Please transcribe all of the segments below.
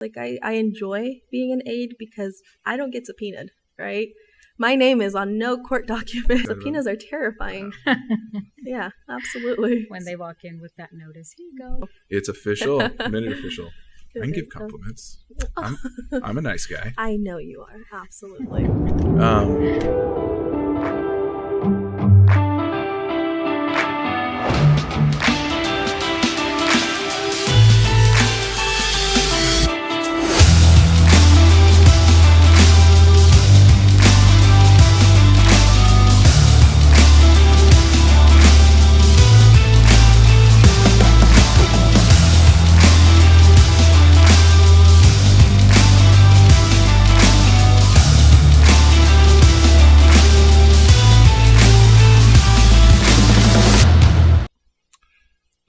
Like, I enjoy being an aide because I don't get subpoenaed, right? My name is on no court document. Subpoenas are terrifying. Yeah, absolutely. When they walk in with that notice, here you go. It's official, minute official. I can give compliments. I'm a nice guy. I know you are, absolutely.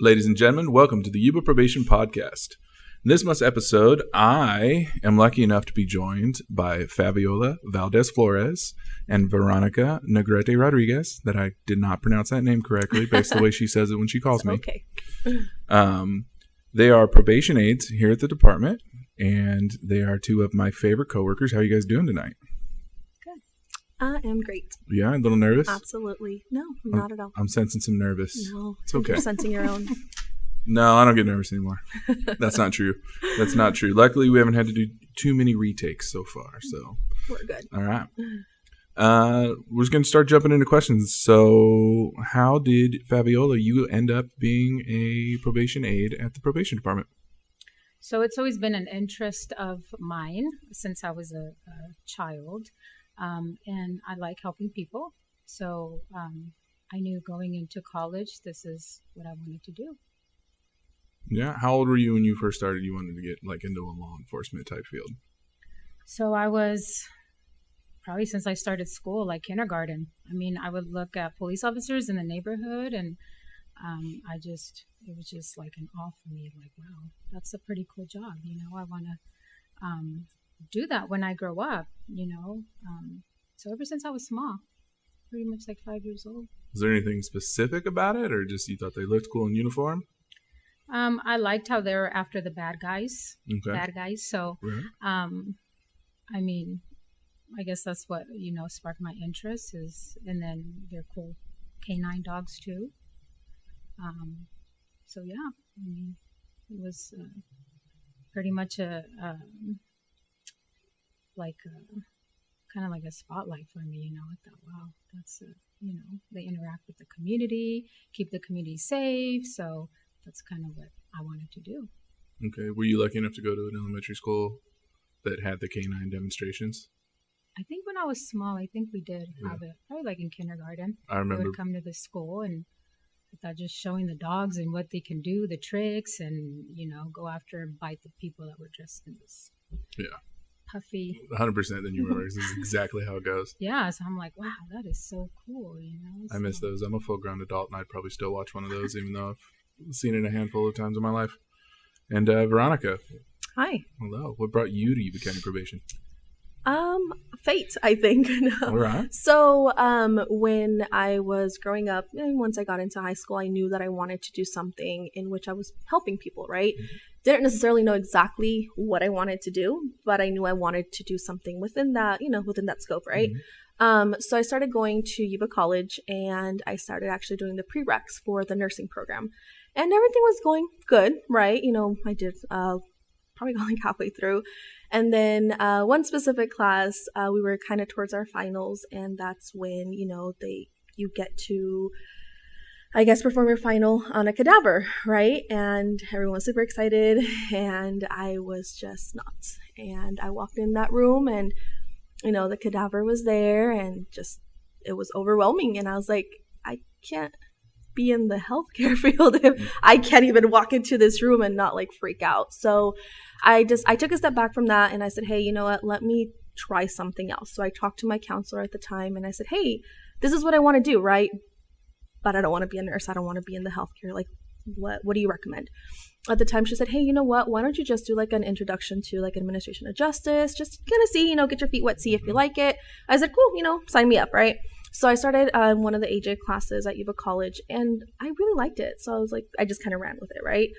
Ladies and gentlemen, welcome to the Yuba Probation Podcast. In this month's episode, I am lucky enough to be joined by Fabiola Valdez Flores and Veronica Negrete Rodriguez. That I did not pronounce that name correctly based on the way she says it when she calls me. Okay. They are probation aides here at the department, and they are two of my favorite coworkers. How are you guys doing tonight? I am great. Yeah, a little nervous? Absolutely. No, not at all. I'm sensing some nervous. No, it's okay. You're sensing your own. No, I don't get nervous anymore. That's not true. That's not true. Luckily, we haven't had to do too many retakes so far, so we're good. All right. We're just going to start jumping into questions. So, how did Fabiola, you end up being a probation aide at the probation department? So it's always been an interest of mine since I was a child. And I like helping people. So I knew going into college, this is what I wanted to do. Yeah. How old were you when you first started? You wanted to get into a law enforcement type field? So I was probably since I started school, like kindergarten. I mean, I would look at police officers in the neighborhood and it was just like an awe for me. Like, wow, that's a pretty cool job. I want to do that when I grow up, so ever since I was small, pretty much like 5 years old. Was there anything specific about it, or just you thought they looked cool in uniform? I liked how they were after the bad guys. So right. I mean, I guess that's what sparked my interest and then they're cool canine dogs too. So yeah, I mean, it was pretty much kind of like a spotlight for me, I thought, wow, that's, they interact with the community, keep the community safe. So that's kind of what I wanted to do. Okay. Were you lucky enough to go to an elementary school that had the canine demonstrations? I think when I was small, I think we did have it, probably like in kindergarten. I remember. They would come to the school and I thought just showing the dogs and what they can do, the tricks, and, go after and bite the people that were dressed in this. Yeah. Puffy. 100% than you remember. This is exactly how it goes. Yeah, so I'm like, wow, that is so cool, So. I miss those. I'm a full-grown adult, and I'd probably still watch one of those, even though I've seen it a handful of times in my life. And Veronica. Hi. Hello. What brought you to Yuba County Probation? Fate, I think. No. All right. So, when I was growing up, and once I got into high school, I knew that I wanted to do something in which I was helping people, right? Mm-hmm. Didn't necessarily know exactly what I wanted to do, but I knew I wanted to do something within that, within that scope, right? Mm-hmm. So I started going to Yuba College, and I started actually doing the prereqs for the nursing program, and everything was going good, right? I did probably going halfway through. And then one specific class, we were kind of towards our finals, and that's when, you get to, I guess, perform your final on a cadaver, right? And everyone's super excited, and I was just not. And I walked in that room, and, the cadaver was there, and just, it was overwhelming. And I was like, I can't be in the healthcare field if I can't even walk into this room and not freak out. So I took a step back from that, and I said, hey, you know what, let me try something else. So I talked to my counselor at the time, and I said, hey, this is what I want to do, right? But I don't want to be a nurse. I don't want to be in the healthcare. What do you recommend? At the time, she said, hey, you know what, why don't you just do an introduction to administration of justice, just kind of see, get your feet wet, see if you like it. I said, cool, sign me up, right? So I started one of the AJ classes at Yuba College, and I really liked it. So I was like, I just kind of ran with it, right?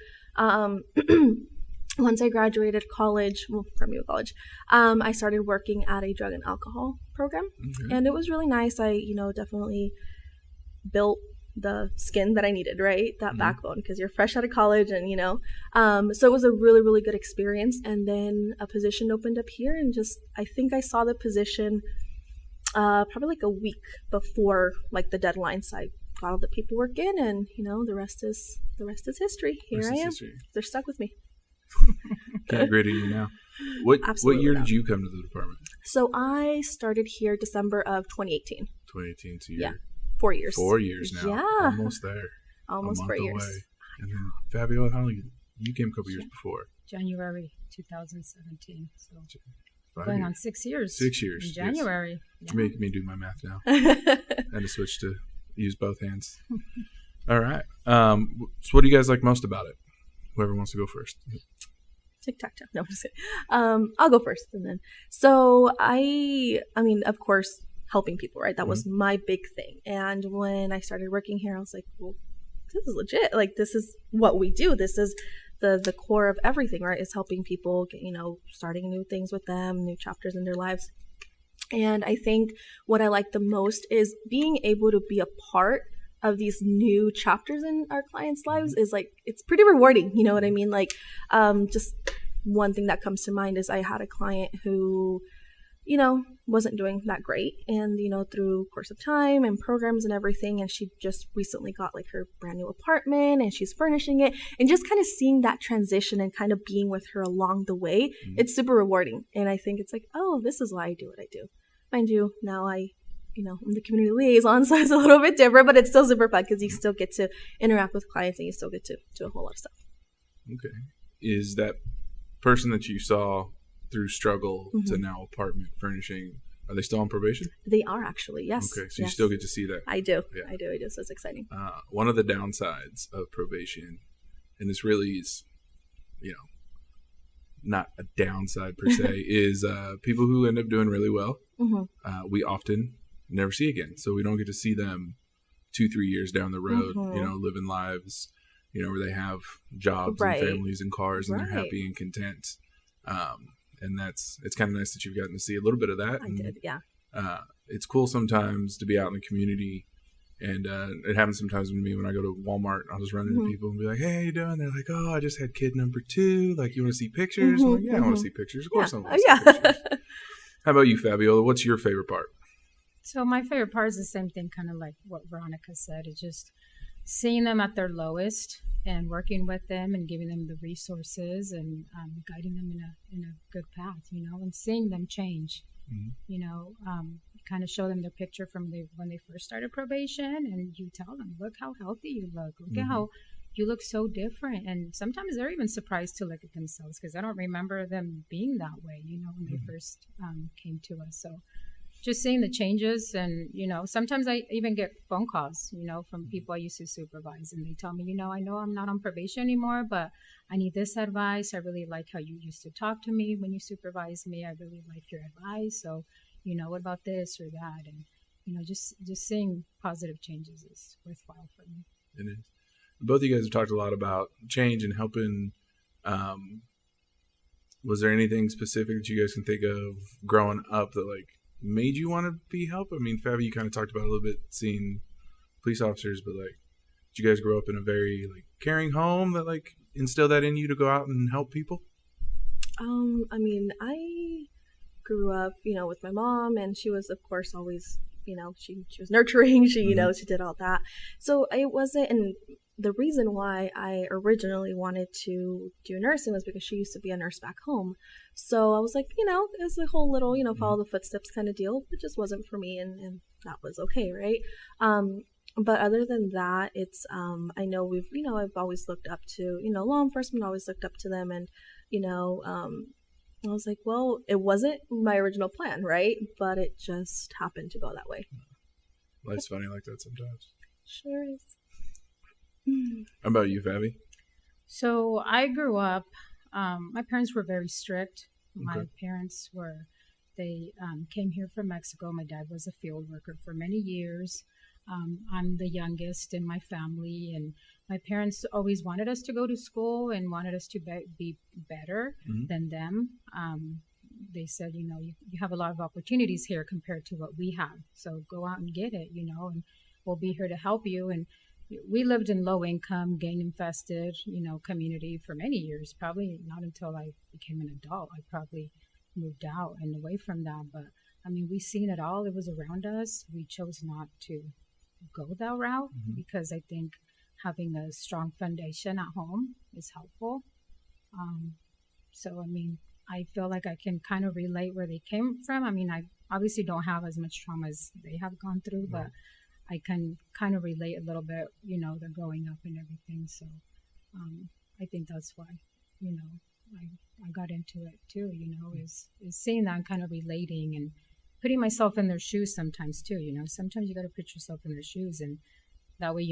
once I graduated college, well, from UA College, I started working at a drug and alcohol program, Okay. and it was really nice. I, definitely built the skin that I needed, right? That backbone, because you're fresh out of college, and so it was a really, really good experience. And then a position opened up here, and I think I saw the position probably like a week before like the deadline. So I got all the paperwork in, and the rest is history. Here I am. History. They're stuck with me. Can't grade you now. What Absolutely year not. did you come to the department? So I started here December of 2018. 2018. So Yeah. you're 4 years. 4 years now. Yeah. Almost there. Almost a 4 month years. away. And then Fabiola, how long you came a couple years before? January 2017. So 5 going years. on 6 years. 6 years. In yes. January. Yeah. Make me do my math now. And to switch to use both hands. All right. So what do you guys like most about it? Whoever wants to go first. Tic-tac-toe. No, I'm just kidding. I'll go first, and then. So I mean, of course, helping people, right? That was my big thing. And when I started working here, I was like, well, this is legit. Like, this is what we do. This is the core of everything, right? Is helping people get, starting new things with them, new chapters in their lives. And I think what I like the most is being able to be a part of these new chapters in our clients' lives is like, it's pretty rewarding. You know what I mean? Like, just one thing that comes to mind is I had a client who, wasn't doing that great. And, through course of time and programs and everything, and she just recently got like her brand new apartment and she's furnishing it, and just kind of seeing that transition and kind of being with her along the way, it's super rewarding. And I think it's like, oh, this is why I do what I do. Mind you, now I'm the community liaison, so it's a little bit different, but it's still super fun because you still get to interact with clients and you still get to do a whole lot of stuff. Okay. Is that person that you saw through struggle to now apartment furnishing, are they still on probation? They are actually, yes. Okay, so you yes. still get to see that. I do. Yeah. I do. So it's exciting. One of the downsides of probation, and this really is, not a downside per se, is people who end up doing really well, we often never see again. So we don't get to see them 2-3 years down the road, living lives, where they have jobs Right. and families and cars and they're Right. happy and content. And it's kind of nice that you've gotten to see a little bit of that. I And, did, yeah. it's cool sometimes to be out in the community. And it happens sometimes with me when I go to Walmart. I'll just run into people and be like, "Hey, how you doing?" They're like, "Oh, I just had kid number 2. Like, you want to see pictures?" I'm like, "Yeah, I want to see pictures. Of course I want to see pictures." How about you, Fabiola? What's your favorite part? So my favorite part is the same thing, kind of like what Veronica said. It's just seeing them at their lowest and working with them and giving them the resources and guiding them in a good path, and seeing them change. Kind of show them their picture from when they first started probation, and you tell them, look how healthy you look. Look at how you look so different. And sometimes they're even surprised to look at themselves because I don't remember them being that way, when they first came to us. So just seeing the changes, and sometimes I even get phone calls from people I used to supervise, and they tell me, I know I'm not on probation anymore, but I need this advice. I really like how you used to talk to me when you supervised me. I really like your advice. So what about this or that? And just seeing positive changes is worthwhile for me. It is. Both of you guys have talked a lot about change and helping. Was there anything specific that you guys can think of growing up that like made you want to be help? I mean, Fabi, you kind of talked about a little bit seeing police officers, but like, did you guys grow up in a very like caring home that like instilled that in you to go out and help people? I mean, I grew up, with my mom, and she was, of course, always, she was nurturing. She, she did all that. So it wasn't, and the reason why I originally wanted to do nursing was because she used to be a nurse back home. So I was like, it's a whole little, follow the footsteps kind of deal. It just wasn't for me, and that was okay, right? But other than that, it's, I know I've always looked up to, law enforcement, always looked up to them, and, I was like, well, it wasn't my original plan, right? But it just happened to go that way. Life's funny like that sometimes. Sure is. How about you, Fabi? So I grew up, my parents were very strict. My Okay. parents they came here from Mexico. My dad was a field worker for many years. I'm the youngest in my family, and my parents always wanted us to go to school and wanted us to be better than them. They said, you have a lot of opportunities here compared to what we have. So go out and get it, and we'll be here to help you. And we lived in low income, gang infested, community for many years. Probably not until I became an adult. I probably moved out and away from that. But I mean, we've seen it all. It was around us. We chose not to go that route because I think having a strong foundation at home is helpful. So, I mean, I feel like I can kind of relate where they came from. I mean, I obviously don't have as much trauma as they have gone through, but I can kind of relate a little bit, the growing up and everything. So I think that's why, I got into it too, is seeing that and kind of relating and putting myself in their shoes sometimes too, Sometimes you got to put yourself in their shoes, and that way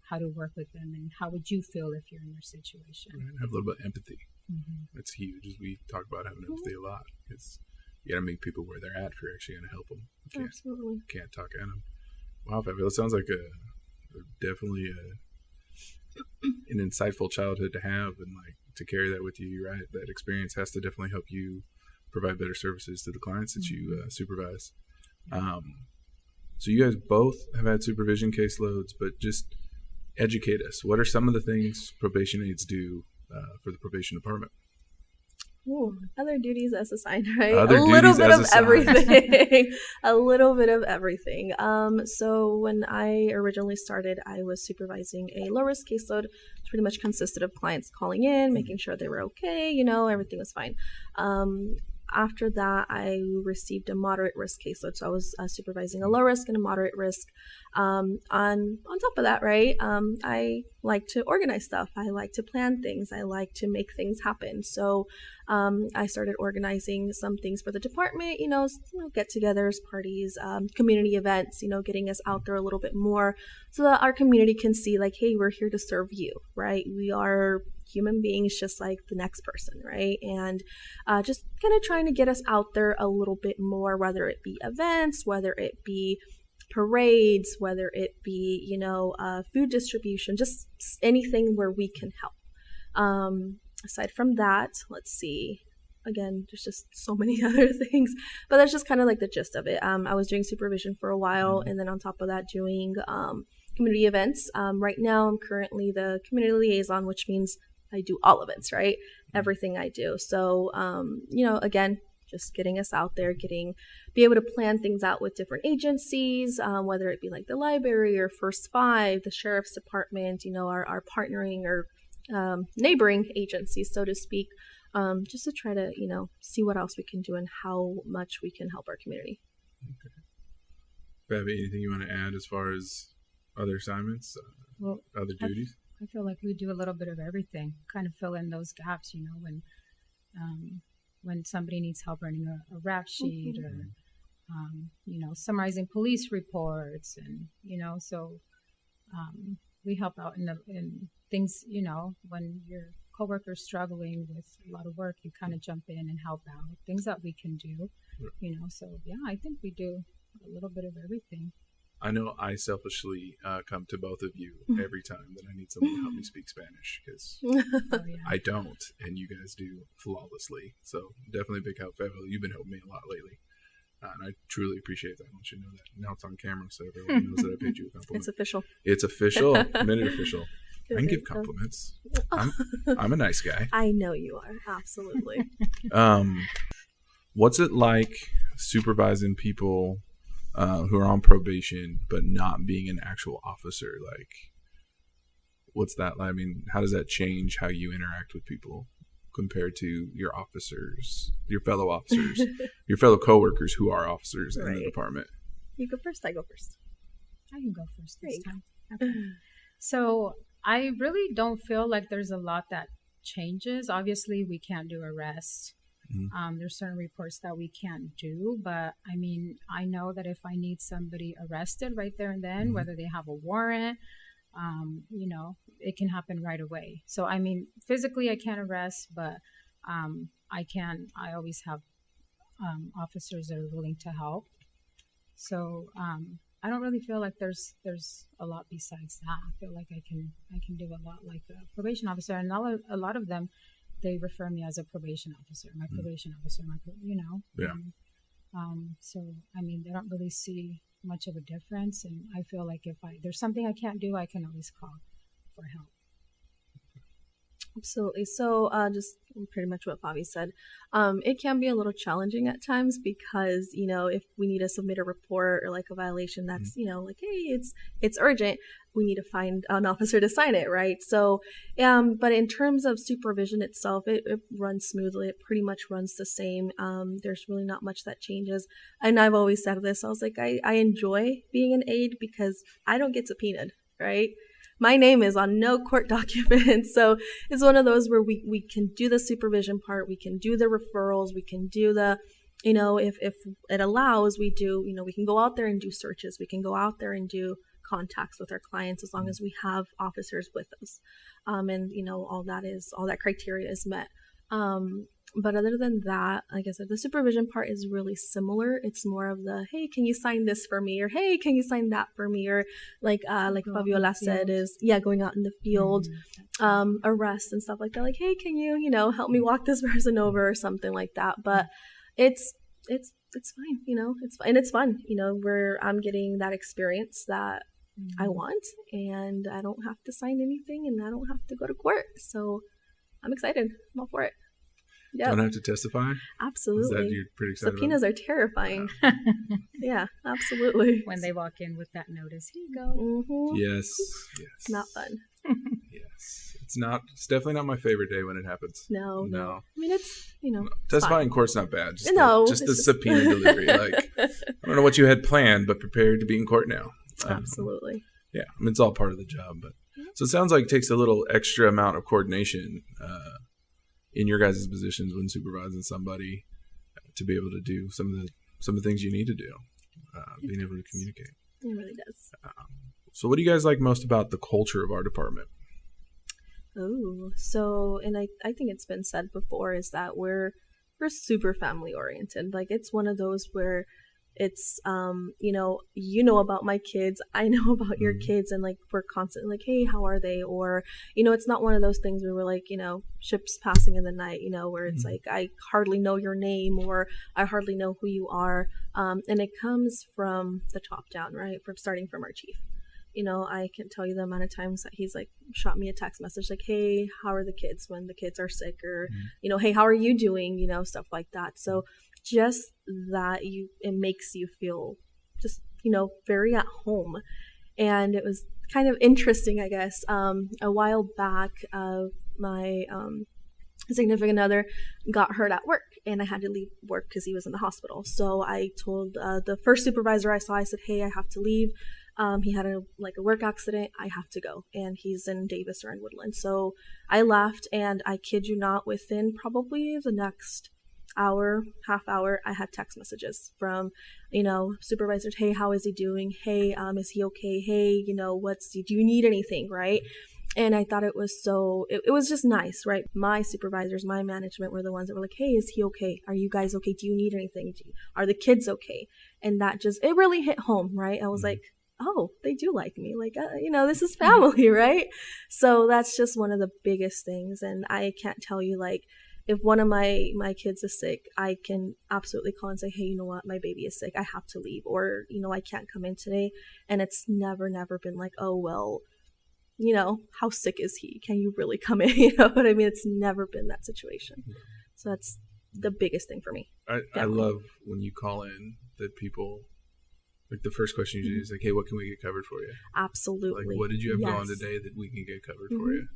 how to work with them and how would you feel if you're in their situation. Right. Have a little bit of empathy. That's huge, as we talk about having empathy a lot, because you got to meet people where they're at if you're actually going to help them. Absolutely. Can't talk at them. Wow, Fabiola, it sounds like definitely an insightful childhood to have, and like to carry that with you. You're right. That experience has to definitely help you provide better services to the clients that you supervise. So you guys both have had supervision caseloads, but just educate us. What are some of the things probation aides do for the probation department? Ooh, other duties as assigned, right? Other a little duties bit as of assigned. everything. A little bit of everything. So when I originally started, I was supervising a low risk caseload, which pretty much consisted of clients calling in, making sure they were okay, everything was fine. After that, I received a moderate risk caseload. So I was supervising a low risk and a moderate risk. On top of that, right, I like to organize stuff. I like to plan things. I like to make things happen. So I started organizing some things for the department, get-togethers, parties, community events, getting us out there a little bit more so that our community can see like, hey, we're here to serve you, right? We are human beings just like the next person, right? And just kind of trying to get us out there a little bit more, whether it be events, whether it be parades, whether it be, food distribution, just anything where we can help. Aside from that, let's see. Again, there's just so many other things, but that's just kind of like the gist of it. I was doing supervision for a while, and then on top of that, doing community events. Right now, I'm currently the community liaison, which means I do all events, right? Everything I do. So, again, just getting us out there, be able to plan things out with different agencies, whether it be like the library or First Five, the sheriff's department, our partnering or neighboring agencies, so to speak, just to try to, see what else we can do and how much we can help our community. Okay. Fabi, anything you want to add as far as other assignments, other duties? I feel like we do a little bit of everything, kind of fill in those gaps, when somebody needs help running a rap sheet or, summarizing police reports and, so we help out in things, when your coworker's struggling with a lot of work, you kind of jump in and help out, things that we can do, so yeah, I think we do a little bit of everything. I know I selfishly come to both of you every time that I need someone to help me speak Spanish, because I don't, and you guys do flawlessly. So definitely a big help. Fabiola, you've been helping me a lot lately, and I truly appreciate that. I want you to know that. Now it's on camera, so everyone knows that I paid you a compliment. It's official. It's official. Minute official. I can give compliments. I'm a nice guy. I know you are. Absolutely. What's it like supervising people who are on probation but not being an actual officer? Like, what's that like? I mean, how does that change how you interact with people compared to your officers, your fellow officers, your fellow coworkers who are officers in the department? You go first. I go first. I can go first this time. Okay. So I really don't feel like there's a lot that changes. Obviously, we can't do arrests. There's certain reports that we can't do, but I mean, I know that if I need somebody arrested right there and then, whether they have a warrant, it can happen right away. So, I mean, physically I can't arrest, but I always have officers that are willing to help. So I don't really feel like there's a lot besides that. I feel like I can do a lot like a probation officer, and a lot of them, they refer me as a probation officer, my probation officer, Yeah. So I mean, they don't really see much of a difference, and I feel like if there's something I can't do, I can always call for help. Absolutely. So, just pretty much what Bobby said. It can be a little challenging at times because, if we need to submit a report or like a violation that's, like, hey, it's urgent, we need to find an officer to sign it, right? So, but in terms of supervision itself, it runs smoothly. It pretty much runs the same. There's really not much that changes. And I've always said this, I was like, I enjoy being an aide because I don't get subpoenaed, right? My name is on no court documents. So it's one of those where we can do the supervision part, we can do the referrals, we can do the, if it allows, we do, we can go out there and do searches, we can go out there and do contacts with our clients as long as we have officers with us. And, all that criteria is met. But other than that, like I said, the supervision part is really similar. It's more of the, hey, can you sign this for me? Or, hey, can you sign that for me? Or like Fabiola said is, going out in the field, arrests and stuff like that. Like, hey, can you, help me walk this person over or something like that. But it's fine, it's fine. And it's fun, where I'm getting that experience that I want, and I don't have to sign anything and I don't have to go to court. So I'm excited. I'm all for it. Yep. Don't have to testify? Absolutely. Is that you're pretty excited Subpoenas about? are terrifying. Yeah, absolutely. When they walk in with that notice, here you go. Mm-hmm. Yes. It's not fun. Yes. It's definitely not my favorite day when it happens. No. I mean, it's, testifying in court's not bad. Just the just subpoena delivery. Like, I don't know what you had planned, but prepared to be in court now. Absolutely. Yeah. I mean, it's all part of the job. But so it sounds like it takes a little extra amount of coordination in your guys' positions when supervising somebody to be able to do some of the things you need to do, being able to communicate. It really does. So what do you guys like most about the culture of our department? Oh, so, and I think it's been said before, is that we're super family oriented. Like, it's one of those where it's, about my kids, I know about your kids, and like, we're constantly like, hey, how are they? Or, it's not one of those things where we're like, ships passing in the night, where it's like, I hardly know your name, or I hardly know who you are. And it comes from the top down, right? Starting from our chief. I can't tell you the amount of times that he's like shot me a text message like, hey, how are the kids when the kids are sick? Or, hey, how are you doing? Stuff like that. So just that it makes you feel just, very at home. And it was kind of interesting, I guess. A while back, my significant other got hurt at work, and I had to leave work because he was in the hospital. So I told the first supervisor I saw, I said, hey, I have to leave. He had a work accident. I have to go. And he's in Davis or in Woodland. So I left, and I kid you not, within probably the next half hour, I had text messages from, supervisors. Hey, how is he doing? Hey, is he okay? Hey, do you need anything? Right. And I thought it was it was just nice, right? My supervisors, my management were the ones that were like, hey, is he okay? Are you guys okay? Do you need anything? Are the kids okay? And that it really hit home, right? I was like, oh, they do like me. Like, this is family, right? So that's just one of the biggest things. And I can't tell you, like, if one of my kids is sick, I can absolutely call and say, hey, you know what? My baby is sick. I have to leave. Or, I can't come in today. And it's never been like, oh, well, how sick is he? Can you really come in? You know what I mean? It's never been that situation. So that's the biggest thing for me. I love when you call in that people, like, the first question usually is like, hey, what can we get covered for you? Absolutely. Like, what did you have going today that we can get covered for you?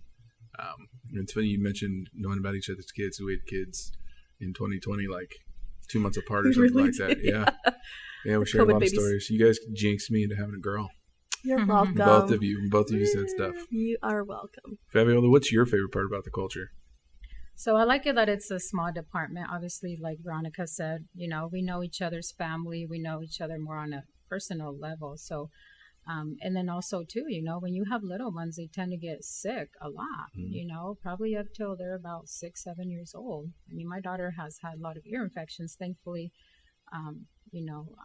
It's funny you mentioned knowing about each other's kids. We had kids in 2020, like 2 months apart or something like that. Yeah, we shared a lot of stories. You guys jinxed me into having a girl. You're welcome. Both of you said stuff. You are welcome. Fabiola, what's your favorite part about the culture? So I like it that it's a small department. Obviously, like Veronica said, we know each other's family. We know each other more on a personal level. So, and then also too, when you have little ones, they tend to get sick a lot, probably up till they're about 6-7 years old. I mean, my daughter has had a lot of ear infections. Thankfully,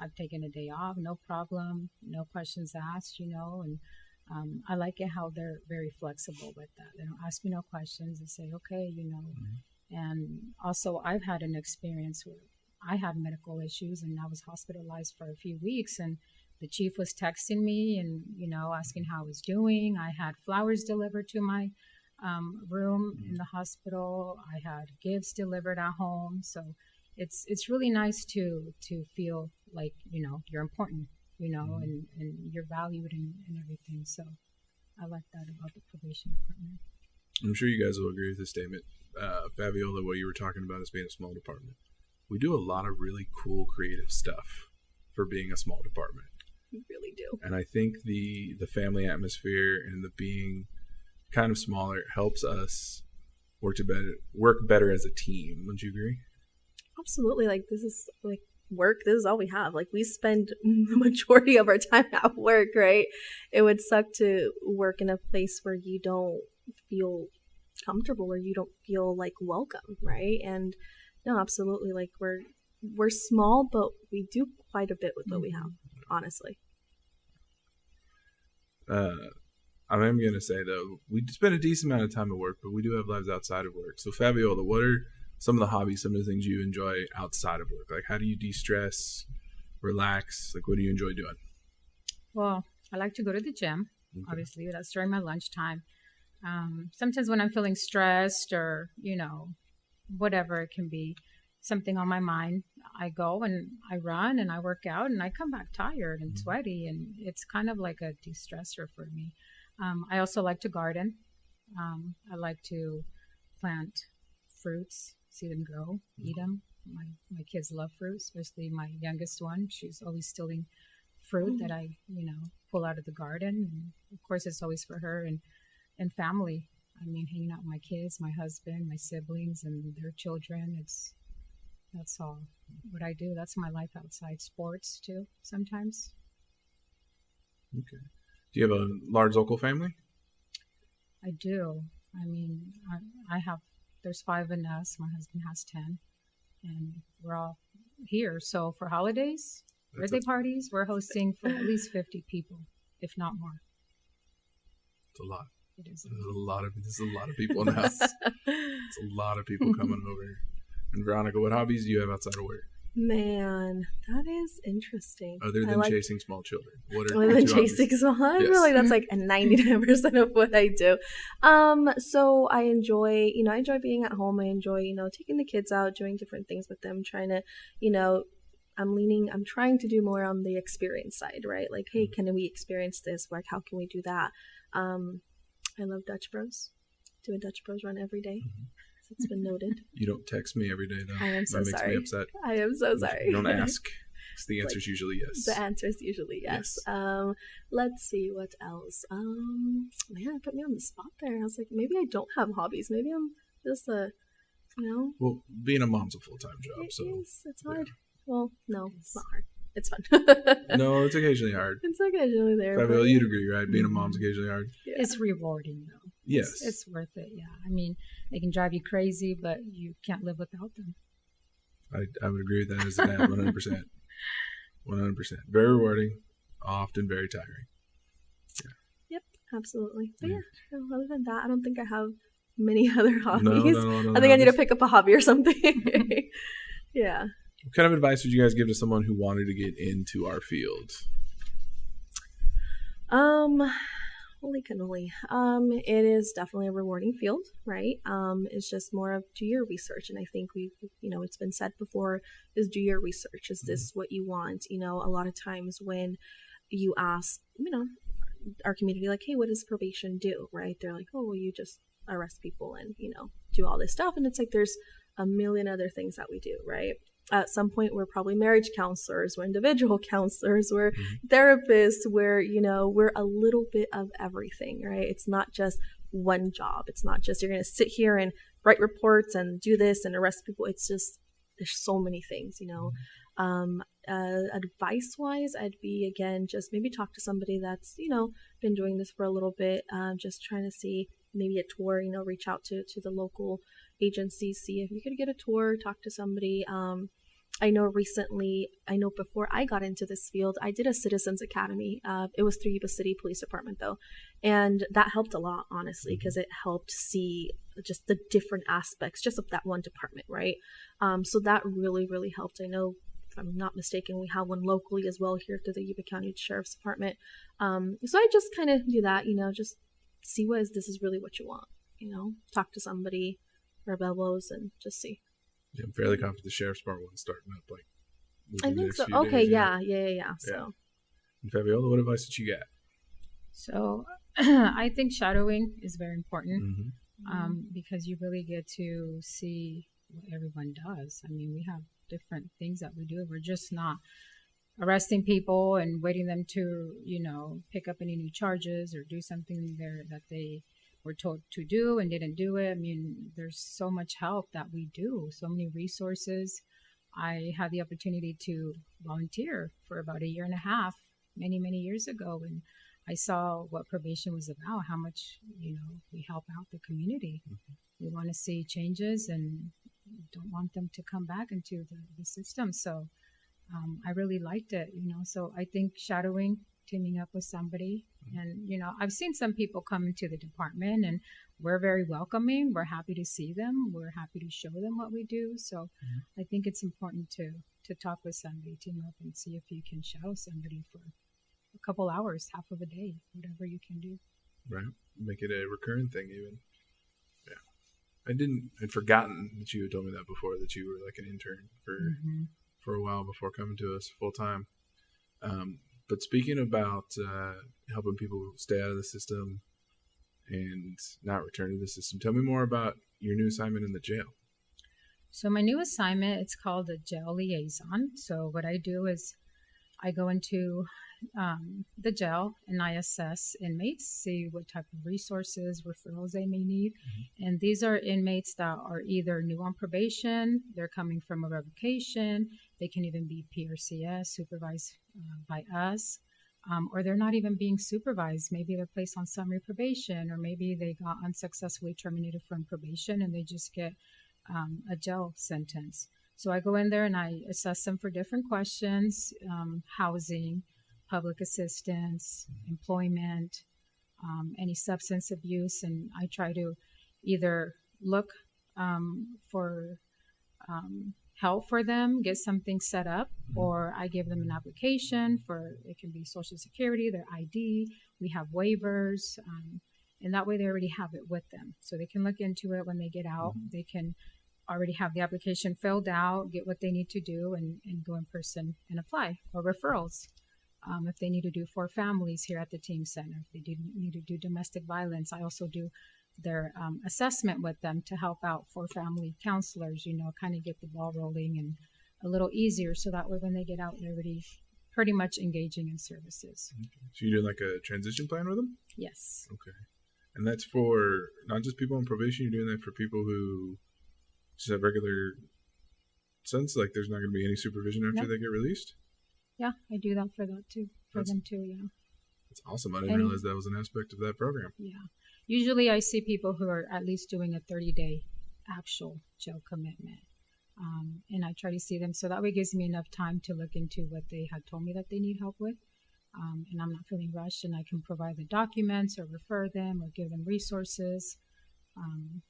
I've taken a day off, no problem, no questions asked, and I like it how they're very flexible with that. They don't ask me no questions. They say, okay, And also, I've had an experience where I had medical issues and I was hospitalized for a few weeks, and the chief was texting me and, asking how I was doing. I had flowers delivered to my room in the hospital. I had gifts delivered at home. So it's really nice to feel like, you're important, and you're valued and everything. So I like that about the probation department. I'm sure you guys will agree with this statement. Fabiola, what you were talking about as being a small department. We do a lot of really cool, creative stuff for being a small department. We really do. And I think the family atmosphere and the being kind of smaller helps us work better as a team. Wouldn't you agree? Absolutely. Like, this is like work. This is all we have. Like, we spend the majority of our time at work, right? It would suck to work in a place where you don't feel comfortable, where you don't feel like welcome, right? And no, absolutely. Like, we're small, but we do quite a bit with what we have, honestly. I am going to say, though, we spend a decent amount of time at work, but we do have lives outside of work. So, Fabiola, what are some of the hobbies, some of the things you enjoy outside of work? Like, how do you de-stress, relax? Like, what do you enjoy doing? Well, I like to go to the gym. Okay. Obviously, that's during my lunchtime. Sometimes when I'm feeling stressed or, whatever it can be, something on my mind, I go and I run and I work out and I come back tired and sweaty, and it's kind of like a de-stressor for me. I also like to garden. I like to plant fruits, see them grow, eat them. My kids love fruit, especially my youngest one. She's always stealing fruit that I, pull out of the garden. And of course, it's always for her and family. I mean, hanging out with my kids, my husband, my siblings, and their children. That's all what I do. That's my life outside. Sports too, sometimes. Okay. Do you have a large local family? I do. I mean, there's 5 in us. My husband has 10, and we're all here. So for holidays, birthday parties, we're hosting for at least 50 people, if not more. It's a lot. It is. There's a lot of people in the house. It's a lot of people coming over. And Veronica, what hobbies do you have outside of work? Man, that is interesting. Other than chasing small children. Other than chasing small, I feel like that's like 99% of what I do. So I enjoy being at home. I enjoy, taking the kids out, doing different things with them, trying to, I'm trying to do more on the experience side, right? Like, hey, can we experience this? Like, how can we do that? I love Dutch Bros. Do a Dutch Bros run every day. It's been noted. You don't text me every day, though. I am so sorry. That makes me upset. I am so sorry. You don't ask. The answer is usually yes. The answer is usually yes. Let's see what else. Man, put me on the spot there. I was like, maybe I don't have hobbies. Maybe I'm just Well, being a mom's a full-time job, it so is. It's hard. Yeah. Well, no, it's not hard. It's fun. No, it's occasionally hard. It's occasionally there. Fabiola, you'd agree, right? Being a mom's occasionally hard. Yeah. It's rewarding, though. Yes. It's worth it, yeah. I mean, they can drive you crazy, but you can't live without them. I would agree with that as a dad, 100%. 100%. Very rewarding, often very tiring. Yeah. Yep, absolutely. But other than that, I don't think I have many other hobbies. No, I think I need to pick up a hobby or something. Yeah. What kind of advice would you guys give to someone who wanted to get into our field? Holy cannoli. It is definitely a rewarding field, right? It's just more of do your research. And I think it's been said before, is do your research. Is this what you want? A lot of times when you ask, our community, like, hey, what does probation do? Right? They're like, oh, well, you just arrest people and, do all this stuff. And it's like, there's a million other things that we do, right? At some point, we're probably marriage counselors, we're individual counselors, we're therapists, we're a little bit of everything, right? It's not just one job. It's not just you're going to sit here and write reports and do this and arrest people. It's just, there's so many things, Advice-wise, I'd be, again, just maybe talk to somebody that's, been doing this for a little bit, just trying to see maybe a tour, reach out to the local agencies, see if you could get a tour, talk to somebody, I know before I got into this field, I did a Citizens Academy. It was through Yuba City Police Department though. And that helped a lot, honestly, because it helped see just the different aspects just of that one department, right? So that really, really helped. I know, if I'm not mistaken, we have one locally as well here through the Yuba County Sheriff's Department. So I just kind of do that, just see this is really what you want, talk to somebody, rub elbows, and just see. Yeah, I'm fairly confident the sheriff's department one's starting up like. I think so. Okay, yeah. So, And Fabiola, what advice did you get? So I think shadowing is very important Mm-hmm. because you really get to see what everyone does. I mean, we have different things that we do. We're just not arresting people and waiting them to, pick up any new charges or do something there that they were told to do and didn't do it. I mean, there's so much help that we do, so many resources. I had the opportunity to volunteer for about 1.5 years, many, many years ago, and I saw what probation was about, how much, we help out the community. Mm-hmm. We want to see changes and don't want them to come back into the system. So I really liked it, so I think shadowing, teaming up with somebody. And, I've seen some people come into the department and we're very welcoming. We're happy to see them. We're happy to show them what we do. So I think it's important to talk with somebody, team up and see if you can shadow somebody for a couple hours, half of a day, whatever you can do. Right. Make it a recurring thing even. Yeah. I'd forgotten that you had told me that before, that you were like an intern for a while before coming to us full time. But speaking about helping people stay out of the system and not return to the system, tell me more about your new assignment in the jail. So my new assignment, it's called a jail liaison. So what I do is I go into the jail and I assess inmates, see what type of resources, referrals they may need. And these are inmates that are either new on probation, they're coming from a revocation, they can even be PRCS, supervised by us, or they're not even being supervised. Maybe they're placed on summary probation, or maybe they got unsuccessfully terminated from probation and they just get a jail sentence. So I go in there and I assess them for different questions, housing, public assistance, employment, any substance abuse, and I try to either look for help for them, get something set up, or I give them an application for, it can be Social Security, their ID, we have waivers, and that way they already have it with them. So they can look into it when they get out, they can already have the application filled out, get what they need to do, and go in person and apply, or referrals. If they need to do for families here at the Team Center, if they do need to do domestic violence, I also do their assessment with them to help out for family counselors, kind of get the ball rolling and a little easier, so that way when they get out, they're already pretty much engaging in services. Okay. So you do like a transition plan with them? Yes. Okay. And that's for not just people on probation, you're doing that for people who just have regular sense, like there's not going to be any supervision after they get released? Yeah, I do that for them too. Yeah. That's awesome. I didn't realize that was an aspect of that program. Yeah. Usually I see people who are at least doing a 30-day actual jail commitment. And I try to see them. So that way it gives me enough time to look into what they had told me that they need help with. And I'm not feeling rushed, and I can provide the documents or refer them or give them resources.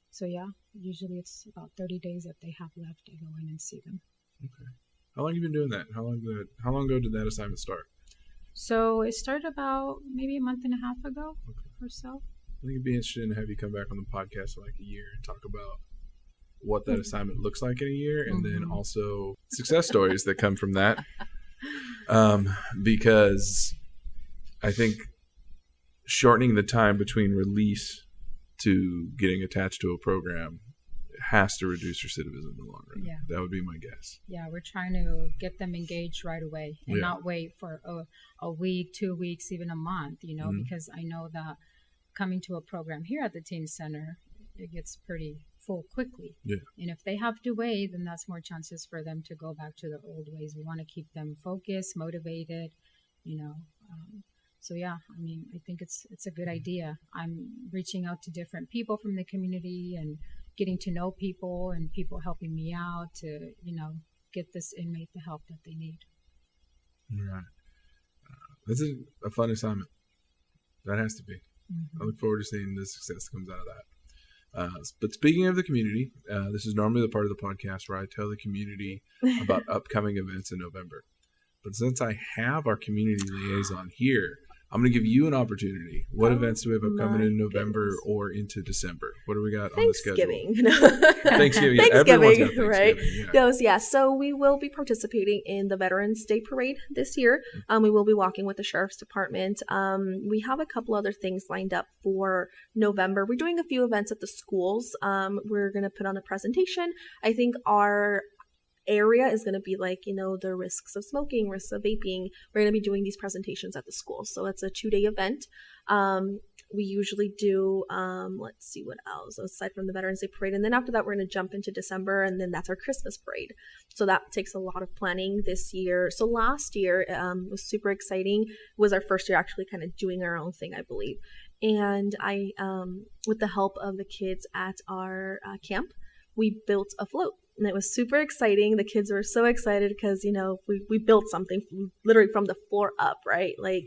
So yeah, usually it's about 30 days that they have left. I go in and see them. Okay. How long have you been doing that? How long ago did that assignment start? So it started about maybe 1.5 months ago or so. I think it'd be interesting to have you come back on the podcast in like a year and talk about what that assignment looks like in a year, and then also success stories that come from that. Because I think shortening the time between release to getting attached to a program has to reduce recidivism in the long run. Yeah. That would be my guess. Yeah, we're trying to get them engaged right away and not wait for a week, 2 weeks, even a month, because I know that coming to a program here at the Teen Center, it gets pretty full quickly. Yeah. And if they have to wait, then that's more chances for them to go back to their old ways. We want to keep them focused, motivated, So yeah, I mean, I think it's a good idea. I'm reaching out to different people from the community and getting to know people, and people helping me out to, get this inmate the help that they need. Right. This is a fun assignment. That has to be. I look forward to seeing the success that comes out of that. But speaking of the community, this is normally the part of the podcast where I tell the community about upcoming events in November. But since I have our community liaison here, I'm going to give you an opportunity. What events do we have upcoming in November or into December? What do we got on the schedule? Thanksgiving. Yeah, everyone's got Thanksgiving, right? Yeah. Yeah. So we will be participating in the Veterans Day Parade this year. We will be walking with the Sheriff's Department. We have a couple other things lined up for November. We're doing a few events at the schools. We're going to put on a presentation. I think our area is going to be like, the risks of smoking, risks of vaping. We're going to be doing these presentations at the school. So it's a 2-day event. We usually do, let's see what else, aside from the Veterans Day Parade. And then after that, we're going to jump into December, and then that's our Christmas parade. So that takes a lot of planning this year. So last year was super exciting. It was our first year actually kind of doing our own thing, I believe. And I, with the help of the kids at our camp, we built a float. And it was super exciting. The kids were so excited because, we built something literally from the floor up, right? Like,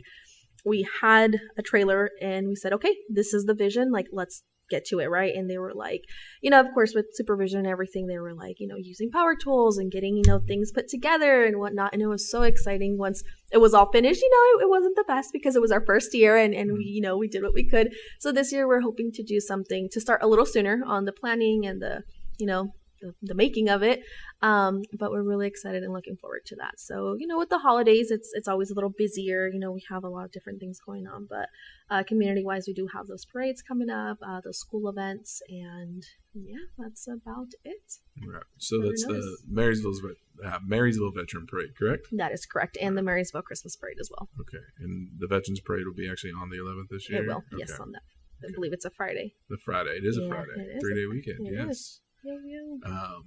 we had a trailer and we said, okay, this is the vision. Like, let's get to it, right? And they were like, of course, with supervision and everything, they were like, using power tools and getting, things put together and whatnot. And it was so exciting once it was all finished. It wasn't the best because it was our first year and we, we did what we could. So this year we're hoping to do something to start a little sooner on the planning and the making of it, but we're really excited and looking forward to that. So with the holidays, it's always a little busier. We have a lot of different things going on, but community wise, we do have those parades coming up, those school events, and yeah, that's about it. Right. So that's the Marysville Veteran Parade, correct? That is correct, and the Marysville Christmas Parade as well. Okay, and the Veterans Parade will be actually on the 11th this year. It will, yes, on that. I believe it's a Friday. The Friday, it is a Friday, 3-day weekend. Yes. Is. Yeah.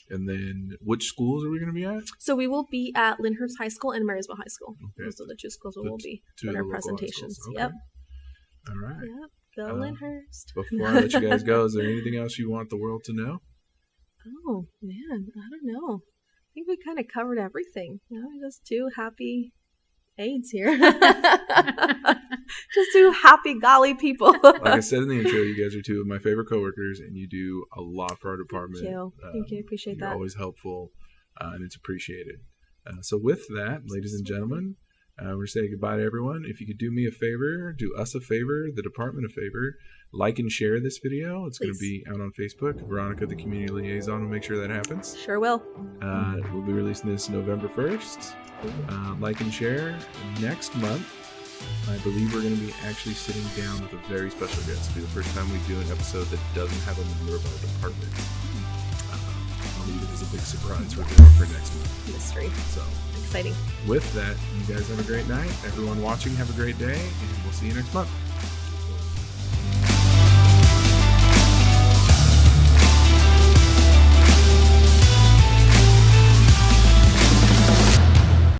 And then which schools are we going to be at? So we will be at Lyndhurst High School and Marysville High School. Okay. Those are the 2 schools we will be in our presentations. Okay. Yep. All right. Yep. Go Lyndhurst. Before I let you guys go, is there anything else you want the world to know? Oh, man. I don't know. I think we kind of covered everything. Just 2 happy aides here. Just 2 happy, golly people. Like I said in the intro, you guys are 2 of my favorite coworkers, and you do a lot for our department. Thank you. Appreciate that. You're always helpful, and it's appreciated. So with that, ladies and gentlemen, we're going to say goodbye to everyone. If you could do me a favor, do us a favor, the department a favor, like and share this video. It's going to be out on Facebook. Veronica, the community liaison, will make sure that happens. Sure will. We'll be releasing this November 1st. Like and share. Next month, I believe we're going to be actually sitting down with a very special guest. It'll be the first time we do an episode that doesn't have a member of our department. I'll leave it as a big surprise for next month. Mystery. So exciting. With that, you guys have a great night. Everyone watching, have a great day, and we'll see you next month.